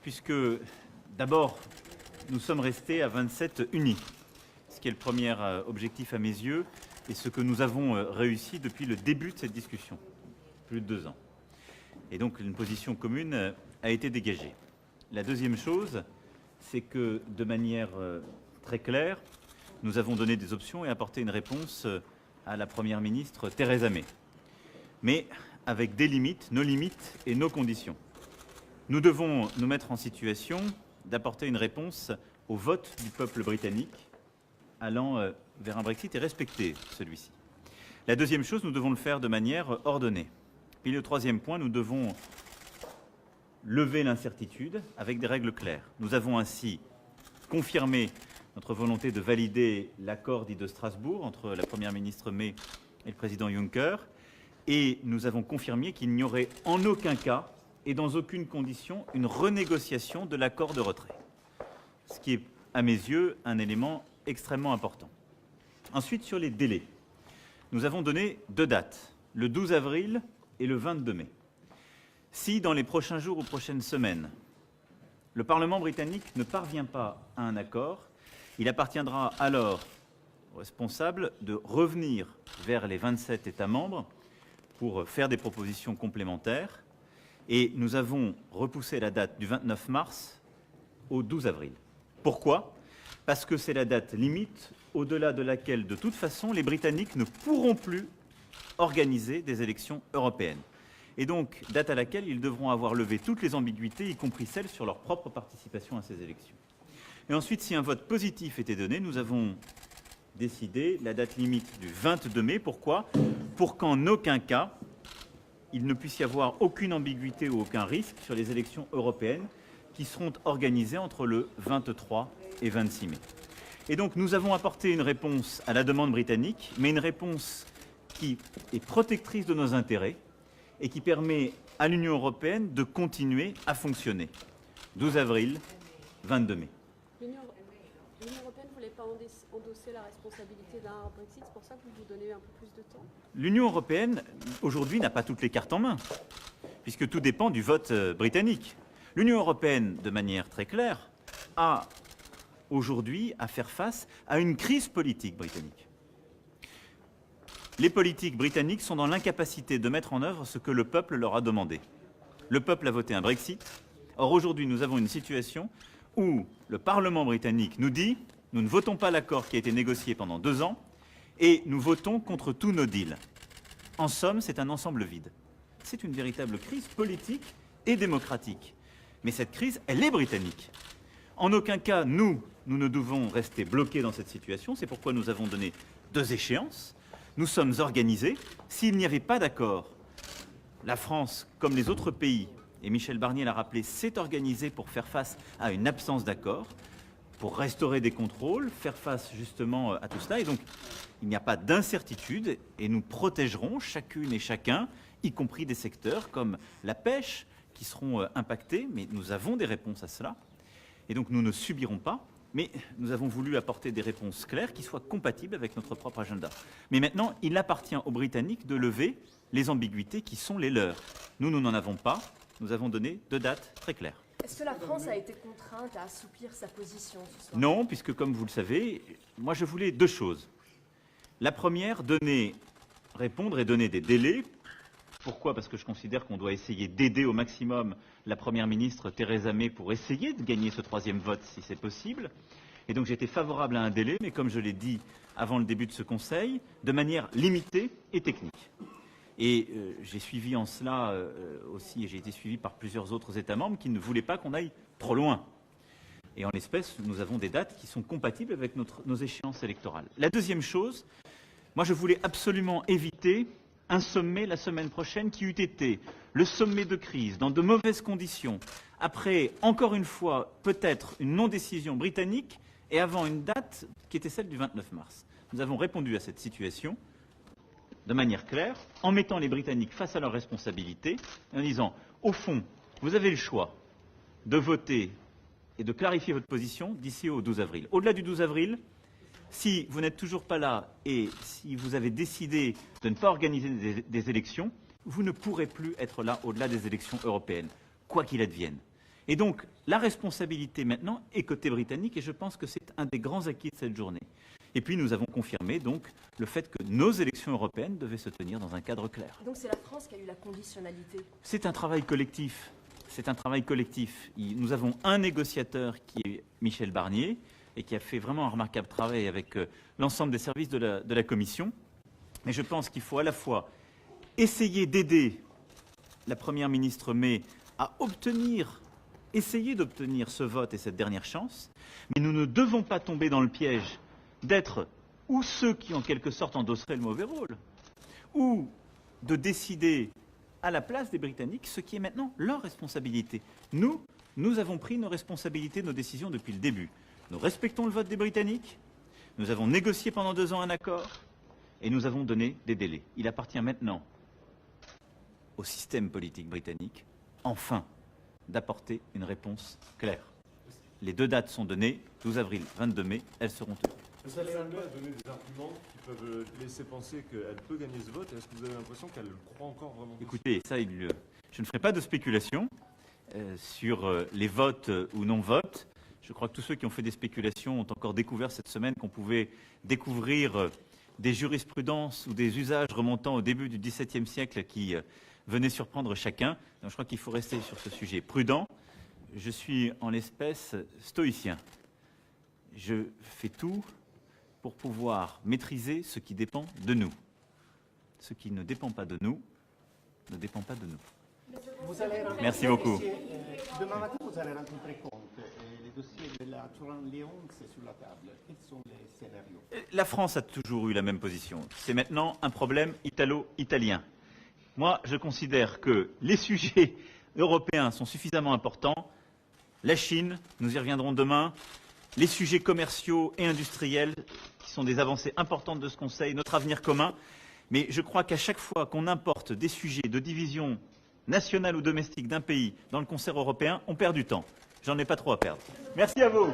Puisque d'abord, nous sommes restés à 27 unis, ce qui est le premier objectif à mes yeux et ce que nous avons réussi depuis le début de cette discussion, plus de 2 ans. Et donc une position commune a été dégagée. La deuxième chose, c'est que de manière très claire, nous avons donné des options et apporté une réponse à la Première ministre Theresa May, mais avec des limites, nos limites et nos conditions. Nous devons nous mettre en situation d'apporter une réponse au vote du peuple britannique allant vers un Brexit et respecter celui-ci. La deuxième chose, nous devons le faire de manière ordonnée. Puis le troisième point, nous devons lever l'incertitude avec des règles claires. Nous avons ainsi confirmé notre volonté de valider l'accord dit de Strasbourg entre la Première ministre May et le président Juncker, et nous avons confirmé qu'il n'y aurait en aucun cas et dans aucune condition une renégociation de l'accord de retrait, ce qui est, à mes yeux, un élément extrêmement important. Ensuite, sur les délais, nous avons donné 2 dates, le 12 avril et le 22 mai. Si, dans les prochains jours ou prochaines semaines, le Parlement britannique ne parvient pas à un accord, il appartiendra alors aux responsables de revenir vers les 27 États membres pour faire des propositions complémentaires. Et nous avons repoussé la date du 29 mars au 12 avril. Pourquoi ? Parce que c'est la date limite au-delà de laquelle, de toute façon, les Britanniques ne pourront plus organiser des élections européennes. Et donc, date à laquelle ils devront avoir levé toutes les ambiguïtés, y compris celles sur leur propre participation à ces élections. Et ensuite, si un vote positif était donné, nous avons décidé la date limite du 22 mai. Pourquoi ? Pour qu'en aucun cas, il ne puisse y avoir aucune ambiguïté ou aucun risque sur les élections européennes qui seront organisées entre le 23 et 26 mai. Et donc nous avons apporté une réponse à la demande britannique, mais une réponse qui est protectrice de nos intérêts et qui permet à l'Union européenne de continuer à fonctionner. 12 avril, 22 mai. L'Union européenne ne voulait pas endosser la responsabilité d'un Brexit, c'est pour ça que vous vous donnez un peu plus de temps. L'Union européenne, aujourd'hui, n'a pas toutes les cartes en main, puisque tout dépend du vote britannique. L'Union européenne, de manière très claire, a aujourd'hui à faire face à une crise politique britannique. Les politiques britanniques sont dans l'incapacité de mettre en œuvre ce que le peuple leur a demandé. Le peuple a voté un Brexit. Or, aujourd'hui, nous avons une situation où le Parlement britannique nous dit « nous ne votons pas l'accord qui a été négocié pendant 2 ans et nous votons contre tous nos deals ». En somme, c'est un ensemble vide. C'est une véritable crise politique et démocratique. Mais cette crise, elle est britannique. En aucun cas, nous ne devons rester bloqués dans cette situation. C'est pourquoi nous avons donné 2 échéances. Nous sommes organisés. S'il n'y avait pas d'accord, la France, comme les autres pays, et Michel Barnier l'a rappelé, s'est organisé pour faire face à une absence d'accord, pour restaurer des contrôles, faire face justement à tout cela. Et donc, il n'y a pas d'incertitude et nous protégerons chacune et chacun, y compris des secteurs comme la pêche, qui seront impactés, mais nous avons des réponses à cela. Et donc, nous ne subirons pas, mais nous avons voulu apporter des réponses claires qui soient compatibles avec notre propre agenda. Mais maintenant, il appartient aux Britanniques de lever les ambiguïtés qui sont les leurs. Nous n'en avons pas. Nous avons donné 2 dates très claires. Est-ce que la France a été contrainte à assouplir sa position ce soir ? Non, puisque comme vous le savez, moi je voulais 2 choses. La première, répondre et donner des délais. Pourquoi ? Parce que je considère qu'on doit essayer d'aider au maximum la Première ministre Theresa May pour essayer de gagner ce 3e vote si c'est possible. Et donc j'étais favorable à un délai, mais comme je l'ai dit avant le début de ce Conseil, de manière limitée et technique. Et j'ai suivi en cela aussi, et j'ai été suivi par plusieurs autres États membres qui ne voulaient pas qu'on aille trop loin. Et en l'espèce, nous avons des dates qui sont compatibles avec nos échéances électorales. La deuxième chose, moi je voulais absolument éviter un sommet la semaine prochaine qui eût été le sommet de crise dans de mauvaises conditions, après, encore une fois, peut-être une non-décision britannique et avant une date qui était celle du 29 mars. Nous avons répondu à cette situation de manière claire, en mettant les Britanniques face à leurs responsabilités, en disant, au fond, vous avez le choix de voter et de clarifier votre position d'ici au 12 avril. Au-delà du 12 avril, si vous n'êtes toujours pas là et si vous avez décidé de ne pas organiser des élections, vous ne pourrez plus être là au-delà des élections européennes, quoi qu'il advienne. Et donc, la responsabilité maintenant est côté britannique et je pense que c'est un des grands acquis de cette journée. Et puis, nous avons confirmé donc le fait que nos élections européennes devaient se tenir dans un cadre clair. Donc c'est la France qui a eu la conditionnalité. C'est un travail collectif. C'est un travail collectif. Nous avons un négociateur qui est Michel Barnier et qui a fait vraiment un remarquable travail avec l'ensemble des services de la Commission. Mais je pense qu'il faut à la fois essayer d'aider la Première ministre May à essayer d'obtenir ce vote et cette dernière chance, mais nous ne devons pas tomber dans le piège d'être ou ceux qui en quelque sorte endosseraient le mauvais rôle, ou de décider à la place des Britanniques ce qui est maintenant leur responsabilité. Nous avons pris nos responsabilités, nos décisions depuis le début. Nous respectons le vote des Britanniques, nous avons négocié pendant 2 ans un accord et nous avons donné des délais. Il appartient maintenant au système politique britannique, enfin, d'apporter une réponse claire. Les 2 dates sont données, 12 avril, 22 mai, elles seront tenues. Vous allez donner des arguments qui peuvent laisser penser qu'elle peut gagner ce vote. Est-ce que vous avez l'impression qu'elle croit encore vraiment? Écoutez, ça, je ne ferai pas de spéculation sur les votes ou non-votes. Je crois que tous ceux qui ont fait des spéculations ont encore découvert cette semaine qu'on pouvait découvrir des jurisprudences ou des usages remontant au début du XVIIe siècle qui venaient surprendre chacun. Donc je crois qu'il faut rester sur ce sujet prudent. Je suis en l'espèce stoïcien. Je fais tout pour pouvoir maîtriser ce qui dépend de nous. Ce qui ne dépend pas de nous, ne dépend pas de nous. Merci beaucoup. Demain matin, vous allez rencontrer Conte. Les dossiers de la Turan-Léon, c'est sur la table. Quels sont les scénarios? La France a toujours eu la même position. C'est maintenant un problème italo-italien. Moi, je considère que les sujets européens sont suffisamment importants. La Chine, nous y reviendrons demain. Les sujets commerciaux et industriels, qui sont des avancées importantes de ce Conseil, notre avenir commun. Mais je crois qu'à chaque fois qu'on importe des sujets de division nationale ou domestique d'un pays dans le concert européen, on perd du temps. J'en ai pas trop à perdre. Merci à vous.